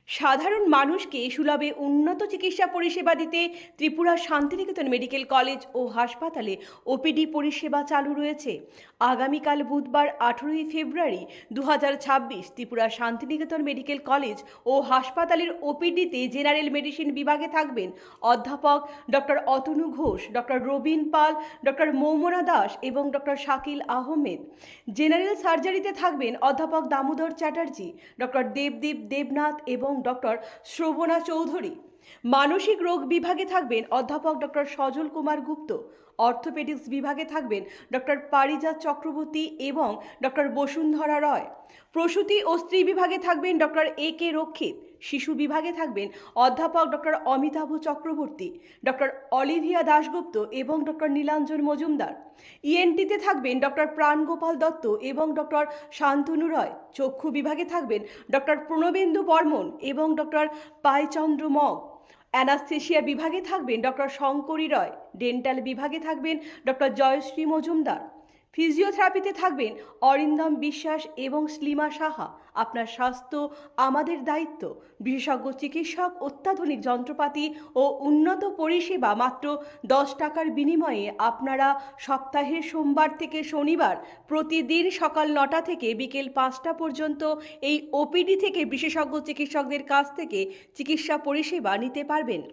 সাধারণ মানুষকে সুলভে উন্নত চিকিৎসা পরিষেবা দিতে ত্রিপুরা শান্তিনিকেতন মেডিকেল কলেজ ও হাসপাতালে ওপিডি পরিষেবা চালু রয়েছে। আগামীকাল বুধবার 18 ফেব্রুয়ারি 2026 ত্রিপুরা শান্তিনিকেতন মেডিকেল কলেজ ও হাসপাতালের ওপিডিতে জেনারেল মেডিসিন বিভাগে থাকবেন অধ্যাপক ডক্টর অতনু ঘোষ, ডক্টর রবীন পাল, ডক্টর মৌমনা দাস এবং ডক্টর শাকিল আহমেদ। জেনারেল সার্জারিতে থাকবেন অধ্যাপক দামোদর চ্যাটার্জি, ডক্টর দেবদীপ দেবনাথ এবং ডক্টর শ্রবণা চৌধুরী। মানসিক রোগ বিভাগে থাকবেন অধ্যাপক ডক্টর সজল কুমার গুপ্ত। অর্থোপেডিক্স বিভাগে থাকবেন ডক্টর পারিজাত চক্রবর্তী এবং ডক্টর বসুন্ধরা রয়। প্রসূতি ও স্ত্রী বিভাগে থাকবেন ডক্টর A.K. রক্ষিত। শিশু বিভাগে থাকবেন অধ্যাপক doctor Amitabh Chakraborty, doctor Olivia Dasgupta এবং ডক্টর নীলাঞ্জন মজুমদার। ইএনটিতে থাকবেন ডক্টর প্রাণগোপাল দত্ত এবং ডক্টর শান্তনু রয়। চক্ষু বিভাগে থাকবেন ডক্টর প্রণবেন্দু বর্মন এবং ডক্টর পাইচন্দ্র মগ। অ্যানাস্থেশিয়া বিভাগে থাকবেন ডক্টর শঙ্করী রয়। ডেন্টাল বিভাগে থাকবেন ডক্টর জয়শ্রী মজুমদার। ফিজিওথেরাপিতে থাকবেন অরিন্দম বিশ্বাস এবং স্লিমা সাহা। আপনার স্বাস্থ্য আমাদের দায়িত্ব। বিশেষজ্ঞ চিকিৎসক, অত্যাধুনিক যন্ত্রপাতি ও উন্নত পরিষেবা মাত্র 10 টাকার বিনিময়ে আপনারা সপ্তাহের সোমবার থেকে শনিবার প্রতিদিন সকাল 9টা থেকে বিকেল 5টা পর্যন্ত এই ওপিডি থেকে বিশেষজ্ঞ চিকিৎসকদের কাছ থেকে চিকিৎসা পরিষেবা নিতে পারবেন।